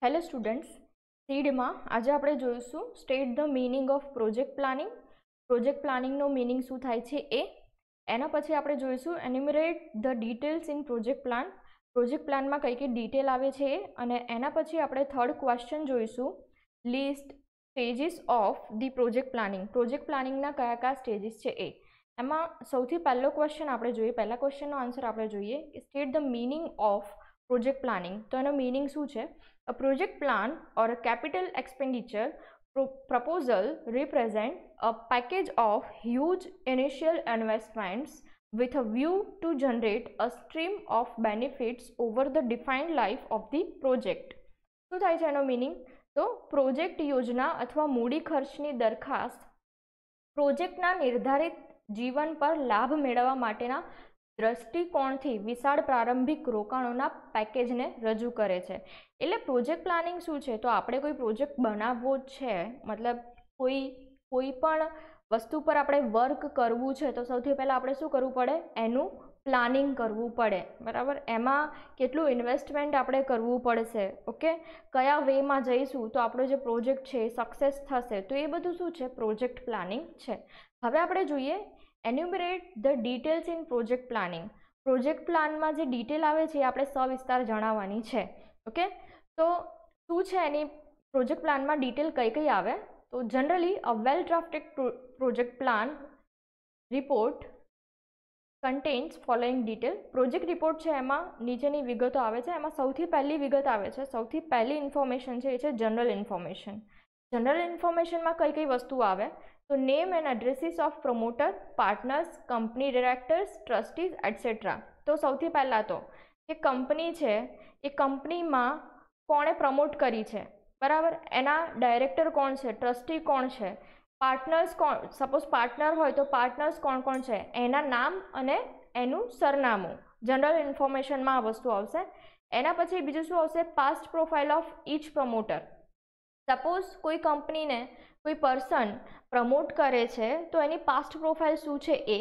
Hello students, સીડમાં આજે આપણે જોઈશું state the meaning of project planning. Project પ્લાનિંગનો મીનિંગ શું થાય છે એના પછી આપણે જોઈશું enumerate the details in project plan. Project પ્લાનમાં કઈ કઈ ડિટેલ આવે છે અને એના પછી આપણે થર્ડ ક્વેશ્ચન જોઈશું list stages of the project planning. Project પ્લાનિંગના કયા કયા સ્ટેજીસ છે એમાં સૌથી પહેલો ક્વેશ્ચન આપણે જોઈએ, પહેલા ક્વેશ્ચનનો આન્સર આપણે જોઈએ state the meaning of project planning. તો એનો મીનિંગ શું છે? A project plan or a capital expenditure proposal represent a package of huge initial investments with a view to generate a stream of benefits over the defined life of the project. શું થાય છે એનો meaning? તો project યોજના અથવા મૂડી ખર્ચની દરખાસ્ત પ્રોજેક્ટના નિર્ધારિત જીવન પર લાભ મેળવવા માટેના દ્રષ્ટિકોણથી વિશાળ પ્રારંભિક રોકાણોના પેકેજને રજૂ કરે છે. એટલે પ્રોજેક્ટ પ્લાનિંગ શું છે? તો આપણે કોઈ પ્રોજેક્ટ બનાવવો છે, મતલબ કોઈ પણ વસ્તુ પર આપણે વર્ક કરવું છે તો સૌથી પહેલાં આપણે શું કરવું પડે? એનું પ્લાનિંગ કરવું પડે, બરાબર. એમાં કેટલું ઇન્વેસ્ટમેન્ટ આપણે કરવું પડશે, ઓકે, કયા વેમાં જઈશું તો આપણો જે પ્રોજેક્ટ છે એ સક્સેસ થશે. તો એ બધું શું છે? પ્રોજેક્ટ પ્લાનિંગ છે. હવે આપણે જોઈએ enumerate the details in project planning. Project પ્લાનમાં જે ડિટેલ આવે છે એ આપણે સવિસ્તાર જણાવવાની છે, ઓકે. તો શું છે એની પ્રોજેક્ટ પ્લાનમાં ડિટેલ કઈ કઈ આવે? તો generally a well drafted project plan report contains following detail. Project report છે એમાં નીચેની વિગતો આવે છે. એમાં સૌથી પહેલી વિગત આવે છે, સૌથી પહેલી ઇન્ફોર્મેશન છે એ છે જનરલ ઇન્ફોર્મેશન. જનરલ ઇન્ફોર્મેશનમાં કઈ કઈ વસ્તુ આવે? તો name and addresses of promoter, partners, company directors, trustees etcetera. તો સૌથી પહેલાં તો કે કંપની છે એ કંપનીમાં કોણે પ્રમોટ કરી છે, બરાબર, એના ડાયરેક્ટર કોણ છે, ટ્રસ્ટી કોણ છે, પાર્ટનર્સ કોણ, સપોઝ પાર્ટનર હોય તો પાર્ટનર્સ કોણ કોણ છે, એના નામ અને એનું સરનામું. જનરલ ઇન્ફોર્મેશનમાં આ વસ્તુ આવશે. એના પછી બીજું શું આવશે? Past profile of each promoter. Suppose કોઈ કંપનીને કોઈ પર્સન પ્રમોટ કરે છે તો એની પાસ્ટ પ્રોફાઇલ શું છે એ.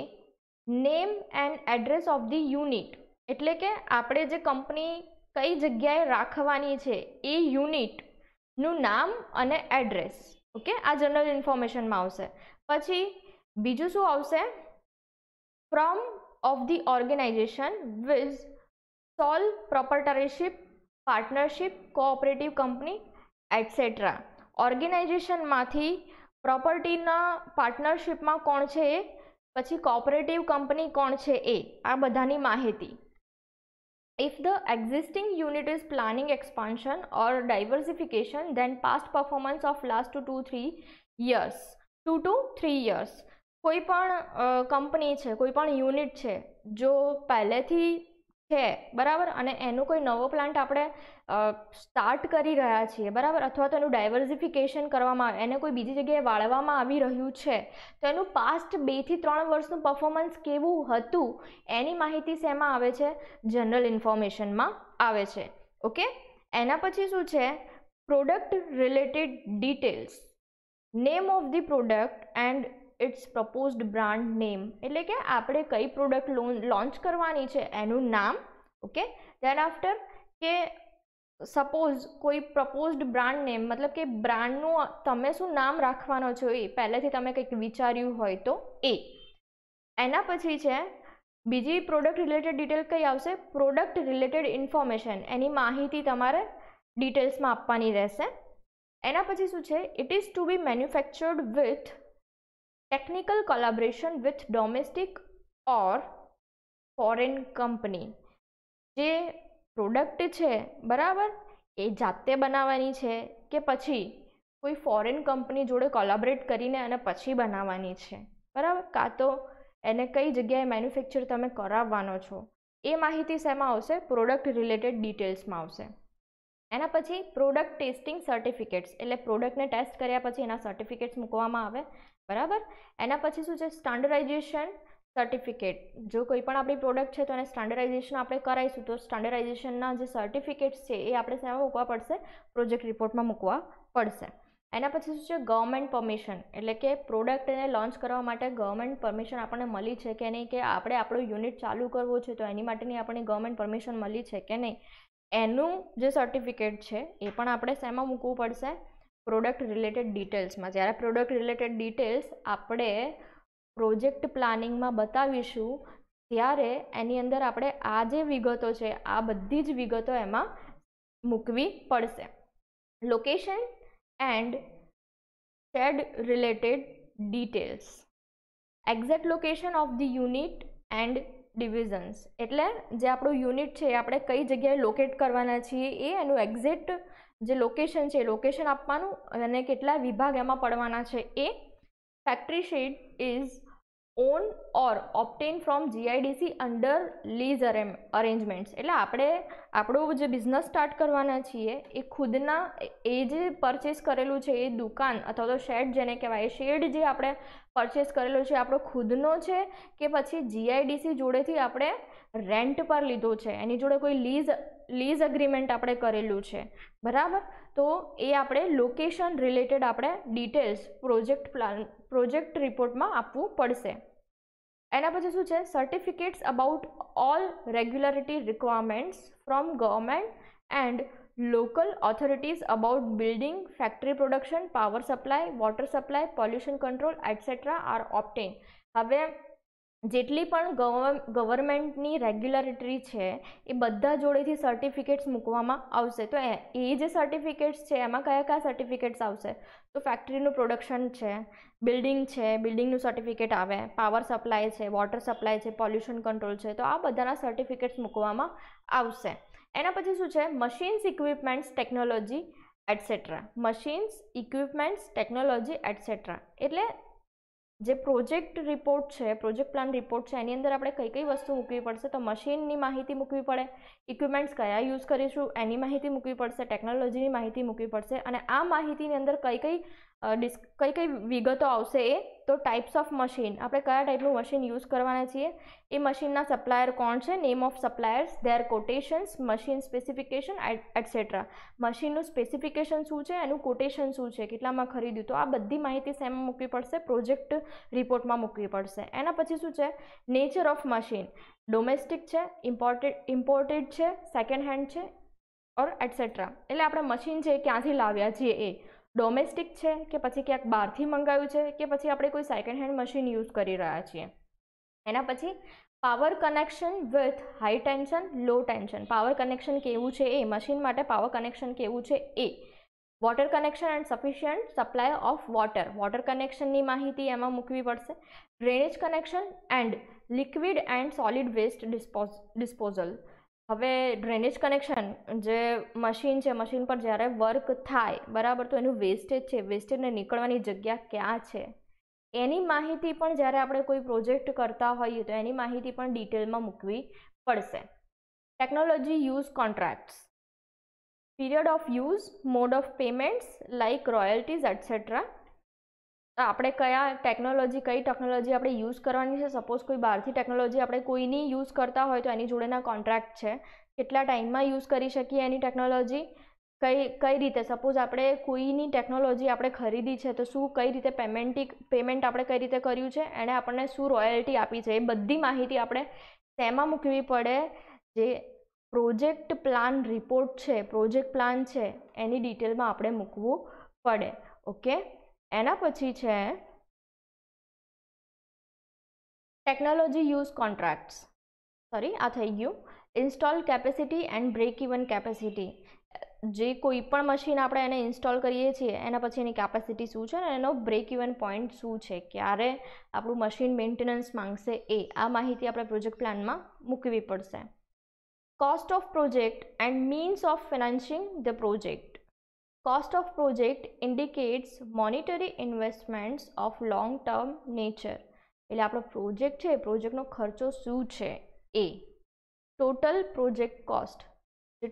Name and address of the unit, એટલે કે આપણે જે કંપની કઈ જગ્યાએ રાખવાની છે એ યુનિટનું નામ અને એડ્રેસ, ઓકે. આ જનરલ ઇન્ફોર્મેશનમાં આવશે. પછી બીજું શું આવશે? Form of the organisation viz sole proprietorship, partnership, cooperative company etcetera. ઓર્ગેનાઇઝેશનમાંથી પ્રોપર્ટીના પાર્ટનરશિપમાં કોણ છે એ, પછી કોઓપરેટિવ કંપની કોણ છે એ, આ બધાની માહિતી. If the existing unit is planning expansion or diversification, then past performance of last 2 to 3 years. કોઈ પણ કંપની છે, કોઈ પણ યુનિટ છે જો પહેલેથી છે, બરાબર, અને એનું કોઈ નવો પ્લાન્ટ આપણે સ્ટાર્ટ કરી રહ્યા છીએ, બરાબર, અથવા તો એનું ડાયવર્સિફિકેશન કરવામાં આવે, એને કોઈ બીજી જગ્યાએ વાળવામાં આવી રહ્યું છે તો એનું પાસ્ટ 2 થી 3 વર્ષનું પરફોર્મન્સ કેવું હતું એની માહિતી શેમાં આવે છે? જનરલ ઇન્ફોર્મેશનમાં આવે છે, ઓકે. એના પછી શું છે? Product related details. Name of the product and its proposed brand name, એટલે કે આપણે કઈ પ્રોડક્ટ લોન્ચ કરવાની છે એનું નામ, ઓકે. ધેન આફ્ટર કે સપોઝ કોઈ પ્રપોઝડ બ્રાન્ડ નેમ, મતલબ કે બ્રાન્ડનું તમે શું નામ રાખવાનો છો એ પહેલેથી તમે કંઈક વિચાર્યું હોય તો એ. એના પછી છે બીજી પ્રોડક્ટ રિલેટેડ ડિટેલ કઈ આવશે? પ્રોડક્ટ રિલેટેડ ઇન્ફોર્મેશન, એની માહિતી તમારે ડિટેલ્સમાં આપવાની રહેશે. એના પછી શું છે? It is to be manufactured with technical collaboration with domestic or foreign company. જે પ્રોડક્ટ છે, બરાબર, એ જાતે બનાવવાની છે કે પછી કોઈ ફોરેન કંપની જોડે કોલેબોરેટ કરીને અને પછી બનાવવાની છે, બરાબર, કાં તો એને કઈ જગ્યાએ મેન્યુફેક્ચર તમે કરાવવાનો છો એ માહિતી શેમાં આવશે? પ્રોડક્ટ રિલેટેડ ડિટેલ્સમાં આવશે. એના પછી પ્રોડક્ટ ટેસ્ટિંગ સર્ટિફિકેટ્સ, એટલે પ્રોડક્ટને ટેસ્ટ કર્યા પછી એના સર્ટિફિકેટ્સ મૂકવામાં આવે, બરાબર. એના પછી શું છે? Standardisation certificate. જો કોઈ પણ આપણી પ્રોડક્ટ છે તો એને સ્ટાન્ડર્ડાઇઝેશન આપણે કરાવીશું તો સ્ટાન્ડર્ડાઇઝેશનના જે સર્ટિફિકેટ્સ છે એ આપણે શેમાં મૂકવા પડશે? પ્રોજેક્ટ રિપોર્ટમાં મૂકવા પડશે. એના પછી શું છે? ગવર્મેન્ટ પરમિશન, એટલે કે પ્રોડક્ટને લોન્ચ કરવા માટે ગવર્મેન્ટ પરમિશન આપણને મળી છે કે નહીં, કે આપણે આપણો યુનિટ ચાલુ કરવો છે તો એની માટેની આપણને ગવર્મેન્ટ પરમિશન મળી છે કે નહીં, એનું જે સર્ટિફિકેટ છે એ પણ આપણે શેમાં મૂકવું પડશે? પ્રોડક્ટ રિલેટેડ ડિટેલ્સમાં. જ્યારે પ્રોડક્ટ રિલેટેડ ડિટેલ્સ આપણે પ્રોજેક્ટ પ્લાનિંગમાં બતાવીશું ત્યારે એની અંદર આપણે આ જે વિગતો છે આ બધી જ વિગતો એમાં મૂકવી પડશે. Location and shade related details, exact location of the unit and ડિવિઝન્સ, એટલે જે આપણું યુનિટ છે એ આપણે કઈ જગ્યાએ લોકેટ કરવાના છીએ એ એનું એક્ઝેક્ટ જે લોકેશન છે એ લોકેશન આપવાનું અને કેટલા વિભાગ એમાં પડવાના છે એ. Factory shed is own or obtained from GIDC under lease arrangements, એટલે આપણે આપણું જે બિઝનેસ સ્ટાર્ટ કરવાના છીએ એ ખુદના એ જે પરચેસ કરેલું છે એ દુકાન અથવા તો શેડ જેને કહેવાય, શેડ જે આપણે પરચેસ કરેલો છે આપણો ખુદનો છે કે પછી GIDC જોડેથી આપણે રેન્ટ પર લીધો છે, એની જોડે કોઈ લીઝ એગ્રીમેન્ટ આપણે કરેલું છે, બરાબર. તો એ આપણે લોકેશન રિલેટેડ આપણે ડિટેલ્સ પ્રોજેક્ટ રિપોર્ટમાં આપવું પડશે. એના પછી શું છે? Certificates about all regularity requirements from government and local authorities about building, factory production, power supply, water supply, pollution control, etc. are obtained. હવે જેટલી પણ ગવર્મેન્ટની રેગ્યુલારિટી છે એ બધા જોડેથી સર્ટિફિકેટ્સ મૂકવામાં આવશે. તો એ જે સર્ટિફિકેટ્સ છે એમાં કયા કયા સર્ટિફિકેટ્સ આવશે? તો ફેક્ટરીનું પ્રોડક્શન છે, બિલ્ડિંગ છે, બિલ્ડિંગનું સર્ટિફિકેટ આવે, પાવર સપ્લાય છે, વોટર સપ્લાય છે, પોલ્યુશન કંટ્રોલ છે, તો આ બધાના સર્ટિફિકેટ્સ મૂકવામાં આવશે. એના પછી શું છે? Machines, equipments, technology etcetera. Machines, equipments, technology etcetera, એટલે જે પ્રોજેક્ટ રિપોર્ટ છે, પ્રોજેક્ટ પ્લાન રિપોર્ટ છે એની અંદર આપણે કઈ કઈ વસ્તુ મૂકવી પડશે? તો મશીનની માહિતી મૂકવી પડે, ઇક્વિપમેન્ટ્સ કયા યુઝ કરીશું એની માહિતી મૂકવી પડશે, ટેકનોલોજીની માહિતી મૂકવી પડશે. અને આ માહિતીની અંદર કઈ કઈ વિગતો આવશે એ તો ટાઈપ્સ ઓફ મશીન, આપણે કયા ટાઈપનું મશીન યુઝ કરવાના છીએ, એ મશીનના સપ્લાયર કોણ છે, name of suppliers, their quotations, machine specification etcetera. મશીનનું સ્પેસિફિકેશન શું છે, એનું કોટેશન શું છે, કેટલામાં ખરીદ્યું, તો આ બધી માહિતી શેમાં મૂકવી પડશે? પ્રોજેક્ટ રિપોર્ટમાં મૂકવી પડશે. એના પછી શું છે? નેચર ઓફ મશીન, ડોમેસ્ટિક છે, ઇમ્પોર્ટેડ છે, સેકન્ડ હેન્ડ છે ઓર એટસેટ્રા. એટલે આપણે મશીન છે ક્યાંથી લાવ્યા છીએ, એ ડોમેસ્ટિક છે કે પછી ક્યાંક બહારથી મંગાવ્યું છે કે પછી આપણે કોઈ સેકન્ડ હેન્ડ મશીન યુઝ કરી રહ્યા છીએ. એના પછી power connection with high tension, low tension, power connection કેવું છે એ, મશીન માટે પાવર કનેક્શન કેવું છે એ. Water connection and sufficient supply of water, water કનેક્શનની માહિતી એમાં મૂકવી પડશે. Drainage connection and liquid and solid waste disposal. હવે ડ્રેનેજ કનેક્શન, જે મશીન છે, મશીન પર જ્યારે વર્ક થાય, બરાબર, તો એનું વેસ્ટેજ છે, વેસ્ટેજને નીકળવાની જગ્યા ક્યાં છે એની માહિતી પણ જ્યારે આપણે કોઈ પ્રોજેક્ટ કરતા હોઈએ તો એની માહિતી પણ ડિટેલમાં મૂકવી પડશે. Technology use contracts, period of use, mode of payments like royalties etcetera. આપણે કઈ ટેકનોલોજી આપણે યુઝ કરવાની છે. સપોઝ કોઈ બહારથી ટેકનોલોજી આપણે કોઈની યુઝ કરતા હોય તો એની જોડેના કોન્ટ્રાક્ટ છે, કેટલા ટાઈમમાં યુઝ કરી શકીએ એની ટેકનોલોજી, કઈ રીતે, સપોઝ આપણે કોઈની ટેકનોલોજી આપણે ખરીદી છે તો શું કઈ રીતે પેમેન્ટ આપણે કઈ રીતે કર્યું છે, એણે આપણને શું રોયલ્ટી આપી છે, એ બધી માહિતી આપણે શેમાં મૂકવી પડે? જે પ્રોજેક્ટ પ્લાન રિપોર્ટ છે, પ્રોજેક્ટ પ્લાન છે એની ડિટેલમાં આપણે મૂકવું પડે. ઓકે. એના પછી છે ટેકનોલોજી યુઝ કોન્ટ્રાક્ટ્સ, આ થઈ ગયું. Install capacity and break even capacity, જે કોઈ પણ મશીન આપણે એને ઇન્સ્ટોલ કરીએ છીએ એના પછી એની કેપેસિટી શું છે અને એનો બ્રેક ઇવન પોઈન્ટ શું છે, ક્યારે આપણું મશીન મેન્ટેનન્સ માંગશે, આ માહિતી આપણે પ્રોજેક્ટ પ્લાનમાં મૂકવી પડશે. Cost of project and means of financing the project. Cost of project indicates monetary investments of long term nature. એટલે આપણો પ્રોજેક્ટ છે, પ્રોજેક્ટનો ખર્ચો શું છે એ. ટોટલ પ્રોજેક્ટ કોસ્ટ, જે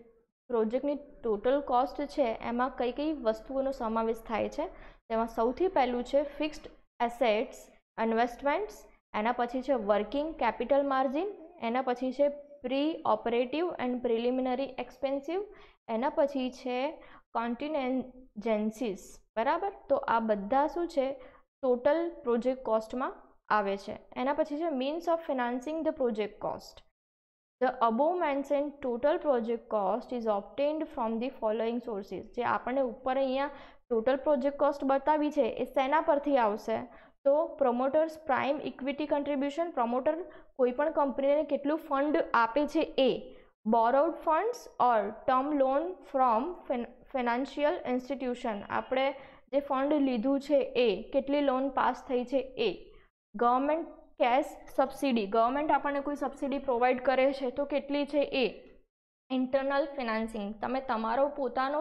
પ્રોજેક્ટની ટોટલ કોસ્ટ છે એમાં કઈ કઈ વસ્તુઓનો સમાવેશ થાય છે, તેમાં સૌથી પહેલું છે ફિક્સ્ડ એસેટ્સ, ઇન્વેસ્ટમેન્ટ્સ, એના પછી છે વર્કિંગ કેપિટલ માર્જિન, એના પછી છે pre operative and preliminary expensive, એના પછી છે કોન્ટિન્જન્સીસ, બરાબર. તો આ બધા શું છે ટોટલ પ્રોજેક્ટ કોસ્ટમાં આવે છે. એના પછી છે means of financing the project cost. The above mentioned total project cost is obtained from the following sources. જે આપણને ઉપર અહીંયા ટોટલ પ્રોજેક્ટ કોસ્ટ બતાવી છે એ શેના પરથી આવશે? તો promoters prime equity contribution, promoter કોઈ પણ કંપનીને કેટલું ફંડ આપે છે એ, borrowed funds or term loan from financial institution, આપણે જે ફંડ લીધું છે એ, કેટલી લોન પાસ થઈ છે એ, ગવર્મેન્ટ કેશ સબસિડી, ગવર્મેન્ટ આપણને કોઈ સબસિડી પ્રોવાઈડ કરે છે તો કેટલી છે એ, ઇન્ટરનલ ફિનાન્સિંગ, તમે તમારો પોતાનો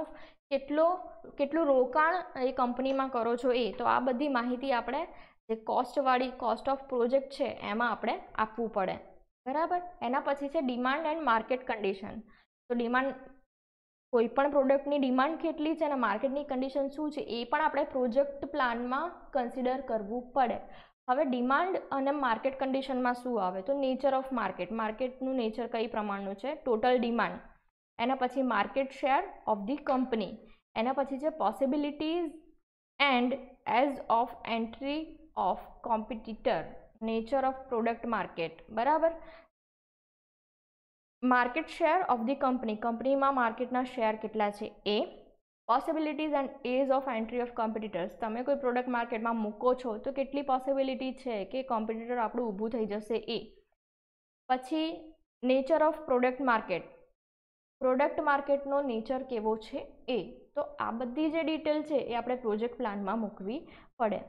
કેટલું રોકાણ એ કંપનીમાં કરો છો એ, તો આ બધી માહિતી આપણે જે કોસ્ટવાળી કોસ્ટ ઓફ પ્રોજેક્ટ છે એમાં આપણે આપવું પડે, બરાબર. એના પછી છે ડિમાન્ડ એન્ડ માર્કેટ કન્ડિશન. તો ડિમાન્ડ, કોઈ પણ પ્રોડક્ટની ડિમાન્ડ કેટલી છે અને માર્કેટની કન્ડિશન શું છે એ પણ આપણે પ્રોજેક્ટ પ્લાનમાં કન્સિડર કરવું પડે. હવે ડિમાન્ડ અને માર્કેટ કન્ડિશનમાં શું આવે? તો નેચર ઓફ માર્કેટ, માર્કેટનું નેચર કઈ પ્રમાણનું છે, ટોટલ ડિમાન્ડ, એના પછી market share of the company, એના પછી છે possibilities and ease of entry of competitor, nature of product market, બરાબર. Market share of the company, કંપનીમાં માર્કેટના શેર કેટલા છે એ, possibilities and ease of entry of competitors, તમે કોઈ પ્રોડક્ટ માર્કેટમાં મૂકો છો તો કેટલી પોસિબિલિટી છે કે કોમ્પિટિટર આપણું ઊભું થઈ જશે એ. પછી nature of product market, product માર્કેટનો નેચર કેવો છે એ. તો આ બધી જે ડિટેલ છે એ આપણે પ્રોજેક્ટ પ્લાનમાં મૂકવી પડે.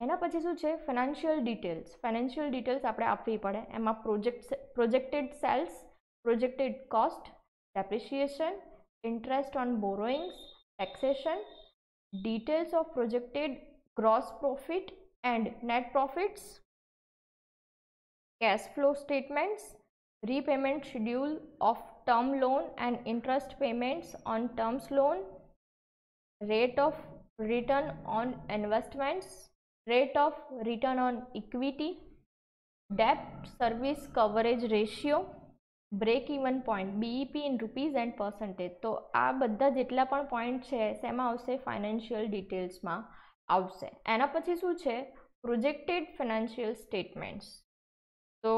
એના પછી શું છે? ફિનાન્શિયલ ડિટેલ્સ, ફાઇનાન્શિયલ ડિટેલ્સ આપણે આપવી પડે. એમાં projected sales, projected cost, depreciation, interest on borrowings, taxation, details of projected gross profit and net profits, cash flow statements, repayment schedule of term loan and interest payments on terms loan, rate of return on investments, rate of return on equity, debt service coverage ratio, break even point, BEP in rupees and percentage. તો આ બધા જેટલા પણ point છે શેમાં આવશે? Financial ડિટેલ્સમાં આવશે. એના પછી શું છે? Projected financial statements. તો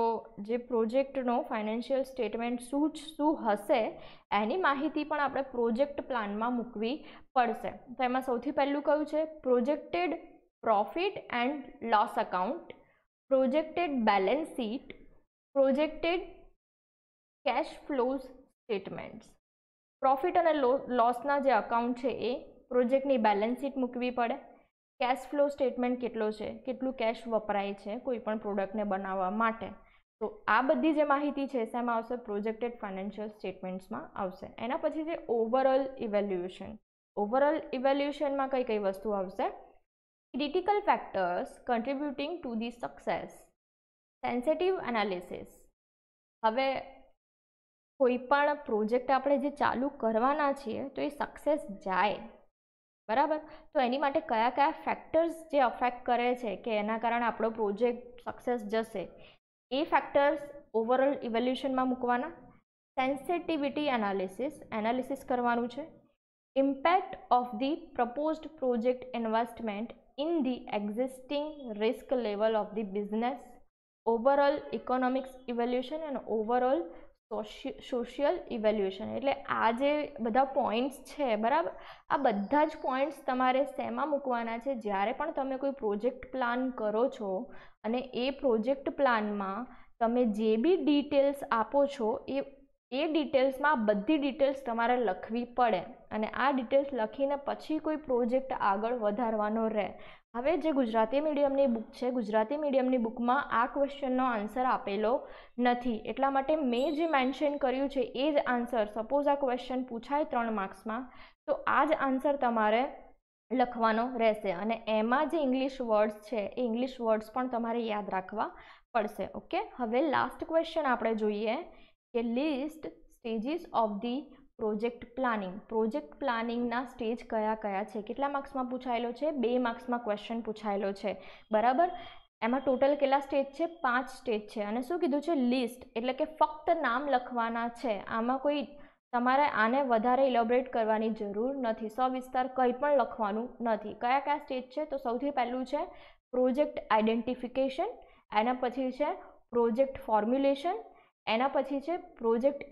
જે પ્રોજેક્ટનો ફાઇનાન્શિયલ સ્ટેટમેન્ટ શું હશે એની માહિતી પણ આપણે પ્રોજેક્ટ પ્લાનમાં મૂકવી પડશે. તો એમાં સૌથી પહેલું કયું છે? Projected profit and loss account, projected balance sheet, projected cash flows statements. Profit અને લોસના જે અકાઉન્ટ છે એ, પ્રોજેક્ટની બેલેન્સ શીટ મૂકવી પડે, કેશ ફ્લો સ્ટેટમેન્ટ કેટલો છે, કેટલું કેશ વપરાય છે કોઈ પણ પ્રોડક્ટને બનાવવા માટે. તો આ બધી જે માહિતી છે શેમાં આવશે? પ્રોજેક્ટેડ ફાઇનાન્શિયલ સ્ટેટમેન્ટ્સમાં આવશે. એના પછી છે ઓવરઓલ ઇવેલ્યુએશન. ઓવરઓલ ઇવેલ્યુએશનમાં કઈ કઈ વસ્તુ આવશે? Critical factors કન્ટ્રીબ્યુટિંગ to the success, sensitive analysis. હવે કોઈ પણ પ્રોજેક્ટ આપણે જે ચાલુ કરવાના છીએ તો એ સક્સેસ જાય, બરાબર. તો એની માટે કયા કયા ફેક્ટર્સ જે અફેક્ટ કરે છે કે એના કારણે આપણો પ્રોજેક્ટ સક્સેસ જશે, એ ફેક્ટર્સ ઓવરઓલ ઇવેલ્યુએશનમાં મૂકવાના. સેન્સિટિવિટી એનાલિસિસ કરવાનું છે. Impact of the proposed project investment in the existing risk level of the business, overall economics evaluation અને ઓવરઓલ સોશિયલ ઇવેલ્યુએશન. એટલે આ જે બધા પોઈન્ટ્સ છે, બરાબર, આ બધા જ પોઈન્ટ્સ તમારે શેમાં મૂકવાના છે? જ્યારે પણ તમે કોઈ પ્રોજેક્ટ પ્લાન કરો છો અને એ પ્રોજેક્ટ પ્લાનમાં તમે જે બી ડિટેલ્સ આપો છો એ ડિટેલ્સમાં બધી ડિટેલ્સ તમારે લખવી પડે. અને આ ડિટેલ્સ લખીને પછી કોઈ પ્રોજેક્ટ આગળ વધારવાનો રહે. હવે જે ગુજરાતી મીડિયમની બુક છે, ગુજરાતી મીડિયમની બુકમાં આ ક્વેશ્ચનનો આન્સર આપેલો નથી, એટલા માટે મેં જે મેન્શન કર્યું છે એ જ આન્સર. સપોઝ આ ક્વેશ્ચન પૂછાય 3 માર્ક્સમાં તો આ જ આન્સર તમારે લખવાનો રહેશે. અને એમાં જે ઇંગ્લિશ વર્ડ્સ છે એ ઇંગ્લિશ વર્ડ્સ પણ તમારે યાદ રાખવા પડશે. ઓકે, હવે લાસ્ટ ક્વેશ્ચન આપણે જોઈએ કે list stages of the project planning. Project પ્લાનિંગના સ્ટેજ કયા કયા છે? કેટલા માર્ક્સમાં પૂછાયેલો છે? 2 માર્ક્સમાં ક્વેશ્ચન પૂછાયેલો છે, બરાબર. એમાં ટોટલ કેટલા સ્ટેજ છે? 5 સ્ટેજ છે. અને શું કીધું છે? લિસ્ટ, એટલે કે ફક્ત નામ લખવાના છે. આમાં કોઈ તમારે આને વધારે ઇલોબરેટ કરવાની જરૂર નથી, સવિસ્તાર કંઈ પણ લખવાનું નથી. કયા કયા સ્ટેજ છે? તો સૌથી પહેલું છે પ્રોજેક્ટ આઈડેન્ટિફિકેશન, એના પછી છે પ્રોજેક્ટ ફોર્મ્યુલેશન, એના પછી છે પ્રોજેક્ટ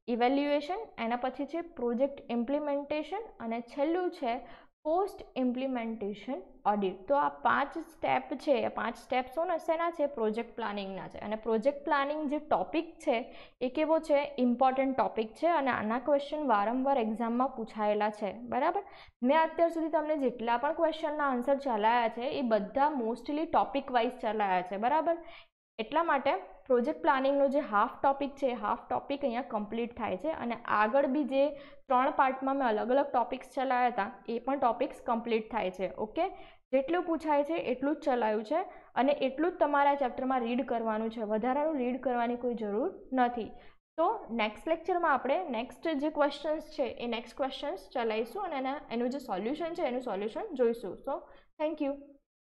ઇવેલ્યુએશન, એના પછી છે પ્રોજેક્ટ ઇમ્પ્લિમેન્ટેશન અને છેલ્લું છે પોસ્ટ ઇમ્પ્લિમેન્ટેશન ઓડિટ. તો આ 5 સ્ટેપ છે, આ 5 સ્ટેપ્સ શેના છે? પ્રોજેક્ટ પ્લાનિંગના છે. અને પ્રોજેક્ટ પ્લાનિંગ જે ટોપિક છે એ કેવો છે? ઇમ્પોર્ટન્ટ ટોપિક છે અને આના ક્વેશ્ચન વારંવાર એક્ઝામમાં પૂછાયેલા છે. બરાબર, મેં અત્યાર સુધી તમને જેટલા પણ ક્વેશ્ચનના આન્સર ચલાવ્યા છે એ બધા મોસ્ટલી ટોપિક વાઇઝ ચલાવ્યા છે. બરાબર, એટલા માટે પ્રોજેક્ટ પ્લાનિંગનો જે હાફ ટોપિક છે, હાફ ટોપિક અહીંયા કમ્પ્લીટ થાય છે અને આગળ બી જે 3 પાર્ટમાં મેં અલગ અલગ ટોપિક્સ ચલાવ્યા હતા એ પણ ટોપિક્સ કમ્પ્લીટ થાય છે. ઓકે, જેટલું પૂછાય છે એટલું જ ચલાવ્યું છે અને એટલું જ તમારા ચેપ્ટરમાં રીડ કરવાનું છે, વધારાનું રીડ કરવાની કોઈ જરૂર નથી. તો નેક્સ્ટ લેક્ચરમાં આપણે નેક્સ્ટ જે ક્વેશ્ચન્સ છે એ નેક્સ્ટ ક્વેશ્ચન્સ ચલાવીશું અને એનું જે સોલ્યુશન છે એનું સોલ્યુશન જોઈશું. So thank you.